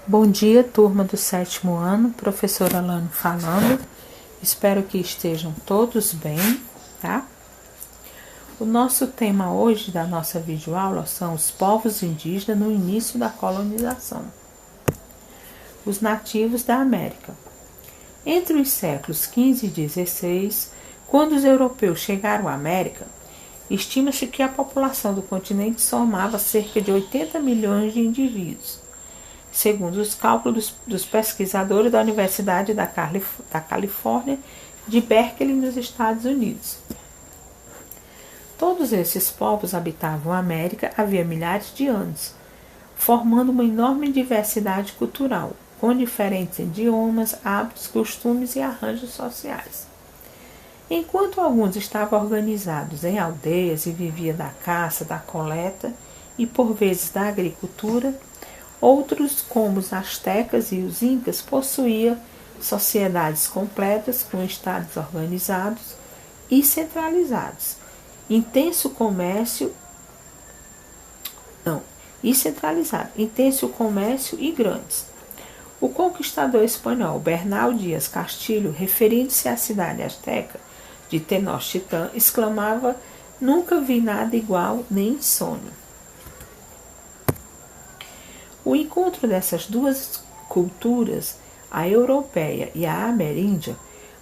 Bom dia, turma do 7º ano, professora Alane falando. Espero que estejam todos bem, tá? O nosso tema hoje da nossa videoaula são os povos indígenas no início da colonização. Os nativos da América. Entre os séculos XV e XVI, quando os europeus chegaram à América, estima-se que a população do continente somava cerca de 80 milhões de indivíduos, segundo os cálculos dos pesquisadores da Universidade da Califórnia de Berkeley, nos Estados Unidos. Todos esses povos habitavam a América havia milhares de anos, formando uma enorme diversidade cultural, com diferentes idiomas, hábitos, costumes e arranjos sociais. Enquanto alguns estavam organizados em aldeias e viviam da caça, da coleta e, por vezes, da agricultura, outros, como os astecas e os incas, possuíam sociedades completas com estados organizados e centralizados, intenso comércio e grandes. O conquistador espanhol Bernal Díaz Castillo, referindo-se à cidade asteca de Tenochtitlan, exclamava: "Nunca vi nada igual, nem em sonho." O encontro dessas duas culturas, a europeia e a ameríndia,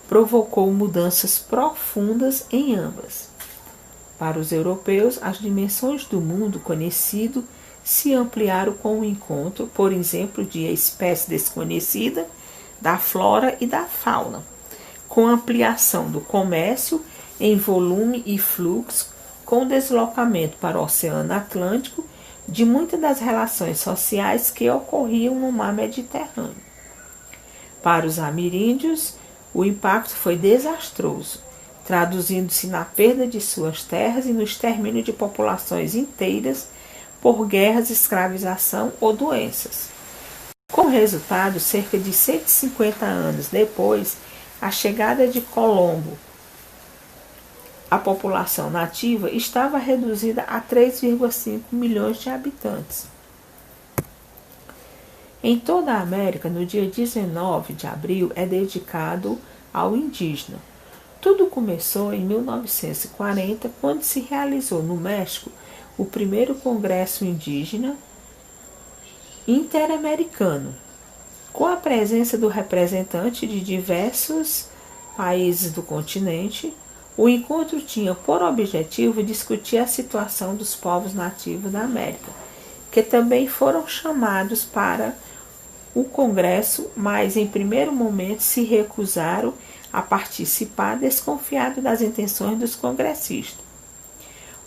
provocou mudanças profundas em ambas. Para os europeus, as dimensões do mundo conhecido se ampliaram com o encontro, por exemplo, de espécies desconhecidas, da flora e da fauna, com a ampliação do comércio em volume e fluxo, com o deslocamento para o Oceano Atlântico de muitas das relações sociais que ocorriam no mar Mediterrâneo. Para os ameríndios, o impacto foi desastroso, traduzindo-se na perda de suas terras e no extermínio de populações inteiras por guerras, escravização ou doenças. Como resultado, cerca de 150 anos depois, a chegada de Colombo, a população nativa estava reduzida a 3,5 milhões de habitantes. Em toda a América, no dia 19 de abril, é dedicado ao indígena. Tudo começou em 1940, quando se realizou no México o primeiro Congresso Indígena Interamericano, com a presença do representante de diversos países do continente. O encontro tinha por objetivo discutir a situação dos povos nativos da América, que também foram chamados para o Congresso, mas em primeiro momento se recusaram a participar, desconfiados das intenções dos congressistas.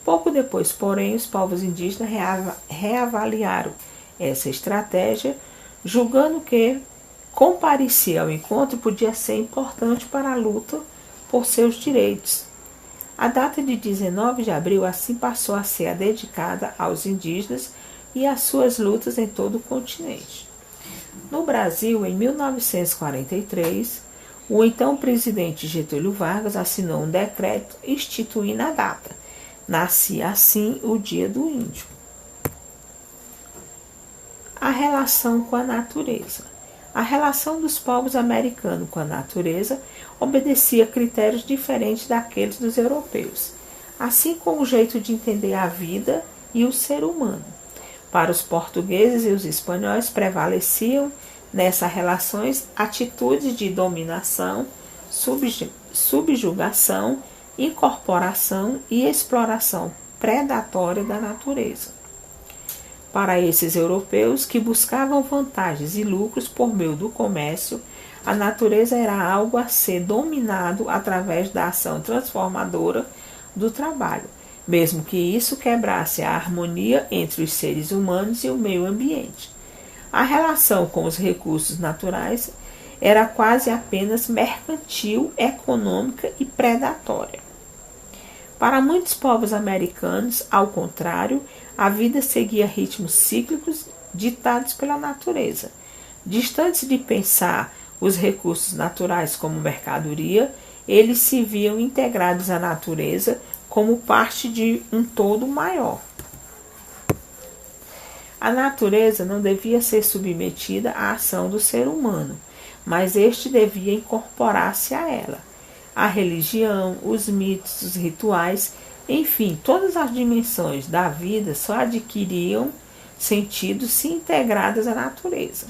Pouco depois, porém, os povos indígenas reavaliaram essa estratégia, julgando que comparecer ao encontro podia ser importante para a luta por seus direitos. A data de 19 de abril assim passou a ser dedicada aos indígenas e às suas lutas em todo o continente. No Brasil, em 1943, o então presidente Getúlio Vargas assinou um decreto instituindo a data. Nascia assim o Dia do Índio. A relação com a natureza. A relação dos povos americanos com a natureza obedecia a critérios diferentes daqueles dos europeus, assim como o jeito de entender a vida e o ser humano. Para os portugueses e os espanhóis prevaleciam nessas relações atitudes de dominação, subjugação, incorporação e exploração predatória da natureza. Para esses europeus que buscavam vantagens e lucros por meio do comércio, a natureza era algo a ser dominado através da ação transformadora do trabalho, mesmo que isso quebrasse a harmonia entre os seres humanos e o meio ambiente. A relação com os recursos naturais era quase apenas mercantil, econômica e predatória. Para muitos povos americanos, ao contrário, a vida seguia ritmos cíclicos ditados pela natureza. Distantes de pensar os recursos naturais como mercadoria, eles se viam integrados à natureza como parte de um todo maior. A natureza não devia ser submetida à ação do ser humano, mas este devia incorporar-se a ela. A religião, os mitos, os rituais, enfim, todas as dimensões da vida só adquiriam sentido se integradas à natureza.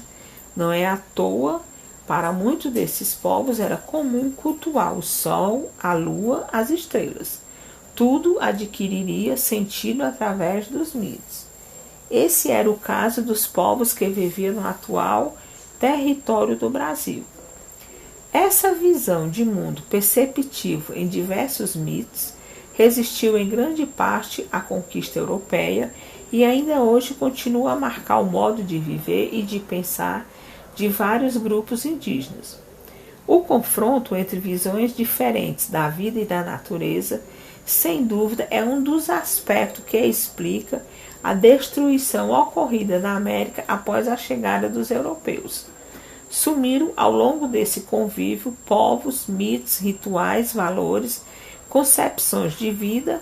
Não é à toa, para muitos desses povos era comum cultuar o sol, a lua, as estrelas. Tudo adquiriria sentido através dos mitos. Esse era o caso dos povos que viviam no atual território do Brasil. Essa visão de mundo perceptivo em diversos mitos resistiu em grande parte à conquista europeia e ainda hoje continua a marcar o modo de viver e de pensar de vários grupos indígenas. O confronto entre visões diferentes da vida e da natureza, sem dúvida, é um dos aspectos que explica a destruição ocorrida na América após a chegada dos europeus. Sumiram ao longo desse convívio povos, mitos, rituais, valores, concepções de vida,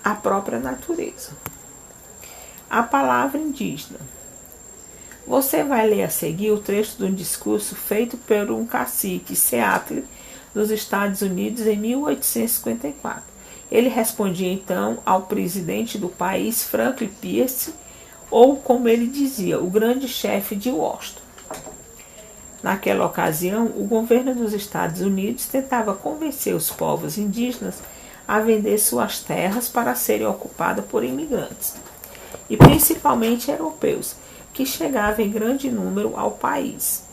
a própria natureza. A palavra indígena. Você vai ler a seguir o trecho de um discurso feito por um cacique Seattle nos Estados Unidos em 1854. Ele respondia então ao presidente do país, Franklin Pierce, ou como ele dizia, o grande chefe de Washington. Naquela ocasião, o governo dos Estados Unidos tentava convencer os povos indígenas a vender suas terras para serem ocupadas por imigrantes, e principalmente europeus, que chegavam em grande número ao país.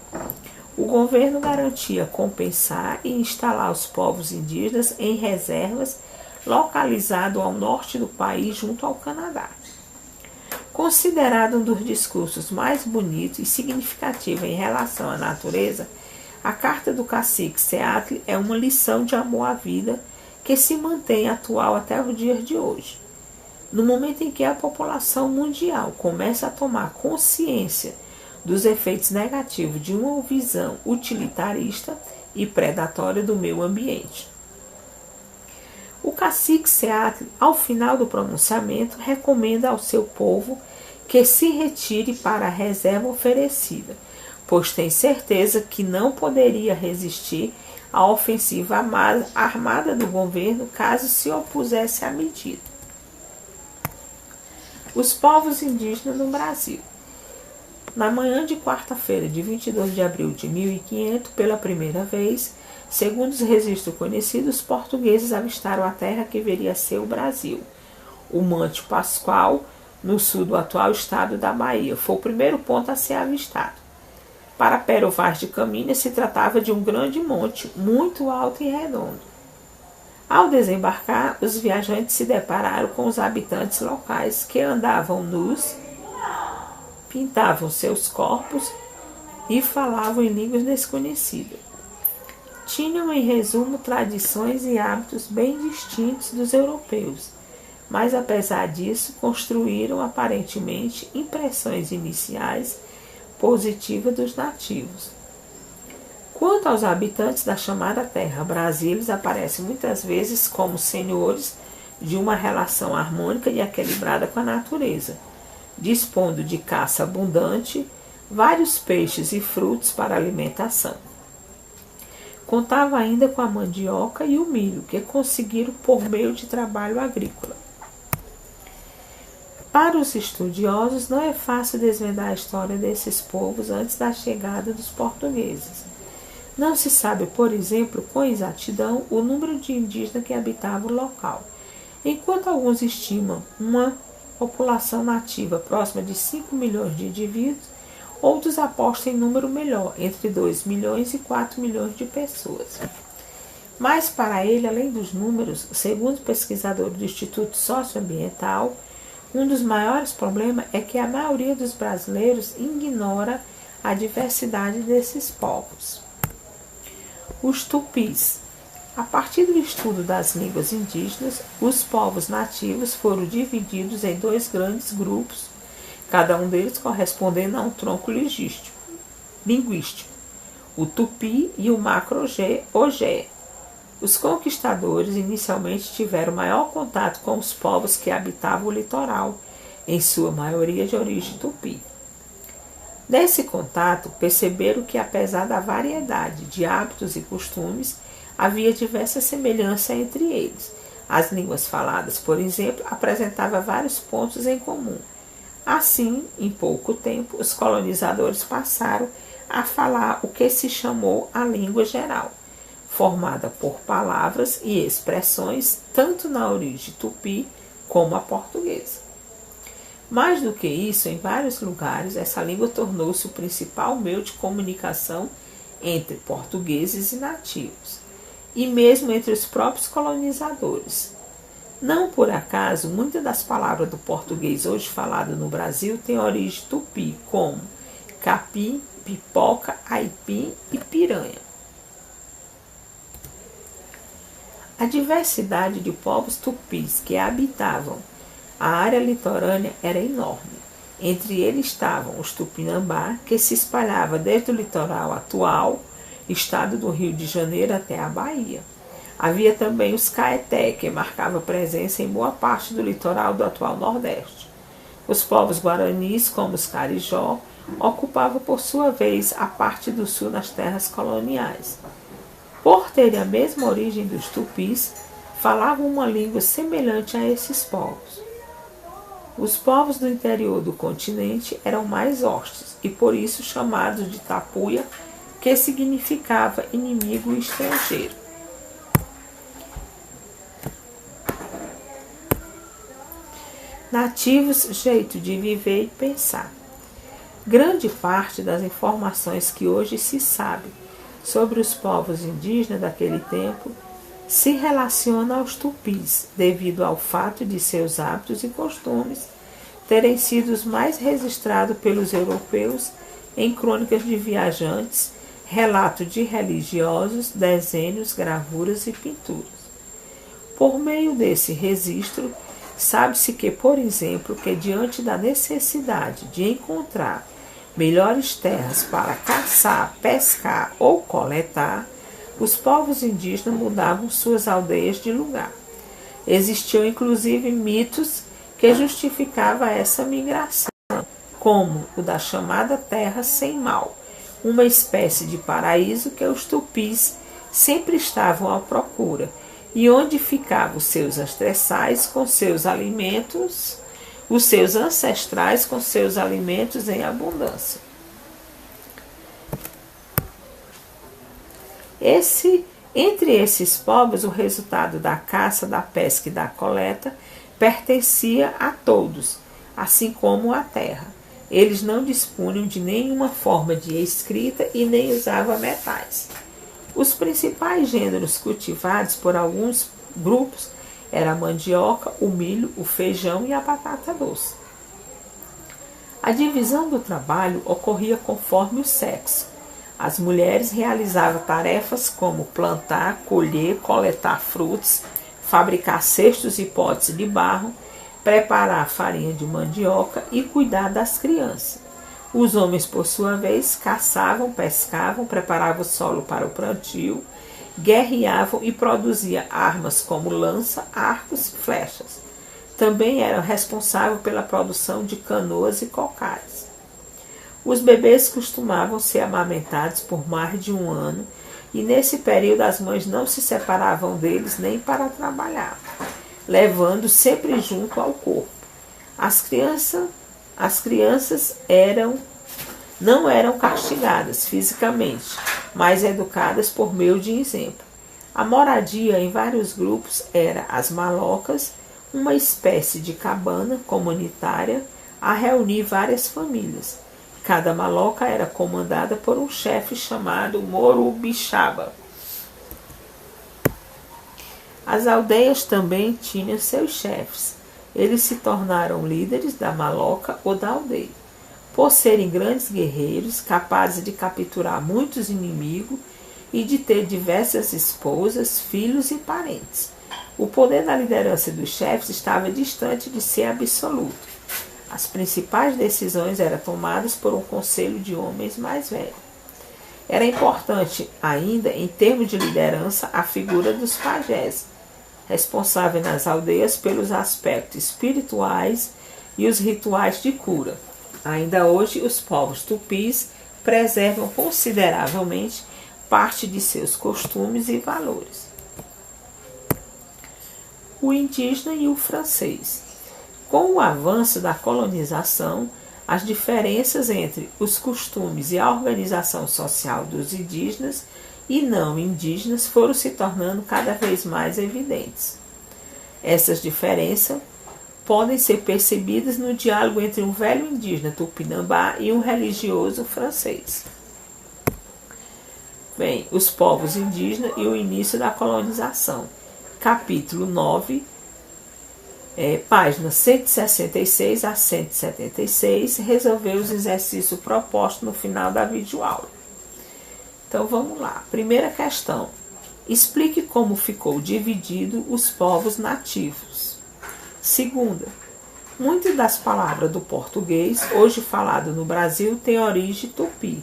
O governo garantia compensar e instalar os povos indígenas em reservas localizadas ao norte do país, junto ao Canadá. Considerado um dos discursos mais bonitos e significativos em relação à natureza, a Carta do Cacique Seattle é uma lição de amor à vida que se mantém atual até os dias de hoje. No momento em que a população mundial começa a tomar consciência dos efeitos negativos de uma visão utilitarista e predatória do meio ambiente. O cacique Seattle, ao final do pronunciamento, recomenda ao seu povo que se retire para a reserva oferecida, pois tem certeza que não poderia resistir à ofensiva armada do governo caso se opusesse à medida. Os povos indígenas no Brasil. Na manhã de quarta-feira, de 22 de abril de 1500, pela primeira vez, segundo os registros conhecidos, os portugueses avistaram a terra que viria a ser o Brasil. O Monte Pascoal, no sul do atual estado da Bahia, foi o primeiro ponto a ser avistado. Para Pero Vaz de Caminha, se tratava de um grande monte, muito alto e redondo. Ao desembarcar, os viajantes se depararam com os habitantes locais, que andavam nus, pintavam seus corpos e falavam em línguas desconhecidas. Tinham, em resumo, tradições e hábitos bem distintos dos europeus, mas, apesar disso, construíram aparentemente impressões iniciais positivas dos nativos. Quanto aos habitantes da chamada Terra Brasil, eles aparecem muitas vezes como senhores de uma relação harmônica e equilibrada com a natureza, dispondo de caça abundante, vários peixes e frutos para alimentação. Contava ainda com a mandioca e o milho, que conseguiram por meio de trabalho agrícola. Para os estudiosos, não é fácil desvendar a história desses povos antes da chegada dos portugueses. Não se sabe, por exemplo, com exatidão o número de indígenas que habitavam o local. Enquanto alguns estimam uma população nativa próxima de 5 milhões de indivíduos, outros apostam em número melhor, entre 2 milhões e 4 milhões de pessoas. Mas para ele, além dos números, segundo pesquisadores do Instituto Socioambiental, um dos maiores problemas é que a maioria dos brasileiros ignora a diversidade desses povos. Os tupis. A partir do estudo das línguas indígenas, os povos nativos foram divididos em dois grandes grupos, cada um deles correspondendo a um tronco linguístico, o tupi e o macro-ogé. Os conquistadores inicialmente tiveram maior contato com os povos que habitavam o litoral, em sua maioria de origem tupi. Nesse contato, perceberam que, apesar da variedade de hábitos e costumes, havia diversa semelhança entre eles. As línguas faladas, por exemplo, apresentavam vários pontos em comum. Assim, em pouco tempo, os colonizadores passaram a falar o que se chamou a língua geral, formada por palavras e expressões tanto na origem tupi como a portuguesa. Mais do que isso, em vários lugares, essa língua tornou-se o principal meio de comunicação entre portugueses e nativos, e mesmo entre os próprios colonizadores. Não por acaso, muitas das palavras do português hoje falado no Brasil têm origem tupi, como capim, pipoca, aipim e piranha. A diversidade de povos tupis que habitavam a área litorânea era enorme. Entre eles estavam os Tupinambá, que se espalhava desde o litoral atual, estado do Rio de Janeiro, até a Bahia. Havia também os Caeté, que marcava presença em boa parte do litoral do atual Nordeste. Os povos guaranis, como os Carijó, ocupavam por sua vez a parte do sul nas terras coloniais. Por terem a mesma origem dos tupis, falavam uma língua semelhante a esses povos. Os povos do interior do continente eram mais hostis e por isso chamados de tapuia, que significava inimigo estrangeiro. Nativos, jeito de viver e pensar. Grande parte das informações que hoje se sabe sobre os povos indígenas daquele tempo se relaciona aos tupis, devido ao fato de seus hábitos e costumes terem sido os mais registrados pelos europeus em crônicas de viajantes, relatos de religiosos, desenhos, gravuras e pinturas. Por meio desse registro, sabe-se que, por exemplo, que diante da necessidade de encontrar melhores terras para caçar, pescar ou coletar, os povos indígenas mudavam suas aldeias de lugar. Existiam inclusive mitos que justificavam essa migração, como o da chamada Terra Sem Mal, uma espécie de paraíso que os tupis sempre estavam à procura, e onde ficavam os seus ancestrais com seus alimentos, em abundância. Entre esses povos, o resultado da caça, da pesca e da coleta pertencia a todos, assim como a terra. Eles não dispunham de nenhuma forma de escrita e nem usavam metais. Os principais gêneros cultivados por alguns grupos eram a mandioca, o milho, o feijão e a batata doce. A divisão do trabalho ocorria conforme o sexo. As mulheres realizavam tarefas como plantar, colher, coletar frutos, fabricar cestos e potes de barro, preparar farinha de mandioca e cuidar das crianças. Os homens, por sua vez, caçavam, pescavam, preparavam o solo para o plantio, guerreavam e produziam armas como lança, arcos e flechas. Também eram responsáveis pela produção de canoas e cocais. Os bebês costumavam ser amamentados por mais de um ano e nesse período as mães não se separavam deles nem para trabalhar, levando sempre junto ao corpo. As crianças não eram castigadas fisicamente, mas educadas por meio de exemplo. A moradia em vários grupos era as malocas, uma espécie de cabana comunitária a reunir várias famílias. Cada maloca era comandada por um chefe chamado Morubixaba. As aldeias também tinham seus chefes. Eles se tornaram líderes da maloca ou da aldeia. Por serem grandes guerreiros, capazes de capturar muitos inimigos e de ter diversas esposas, filhos e parentes. O poder da liderança dos chefes estava distante de ser absoluto. As principais decisões eram tomadas por um conselho de homens mais velhos. Era importante ainda, em termos de liderança, a figura dos pajés, responsáveis nas aldeias pelos aspectos espirituais e os rituais de cura. Ainda hoje, os povos tupis preservam consideravelmente parte de seus costumes e valores. O indígena e o francês. Com o avanço da colonização, as diferenças entre os costumes e a organização social dos indígenas e não indígenas foram se tornando cada vez mais evidentes. Essas diferenças podem ser percebidas no diálogo entre um velho indígena tupinambá e um religioso francês. Bem, os povos indígenas e o início da colonização. Capítulo 9, páginas 166 a 176, resolver os exercícios propostos no final da videoaula. Então vamos lá. Primeira questão. Explique como ficou dividido os povos nativos. Segunda. Muitas das palavras do português, hoje falado no Brasil, têm origem tupi.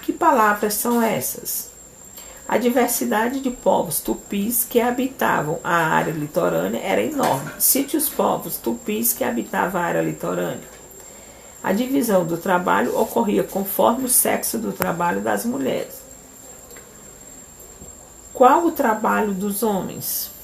Que palavras são essas? A diversidade de povos tupis que habitavam a área litorânea era enorme. Cite os povos tupis que habitavam a área litorânea. A divisão do trabalho ocorria conforme o sexo do trabalho das mulheres. Qual o trabalho dos homens?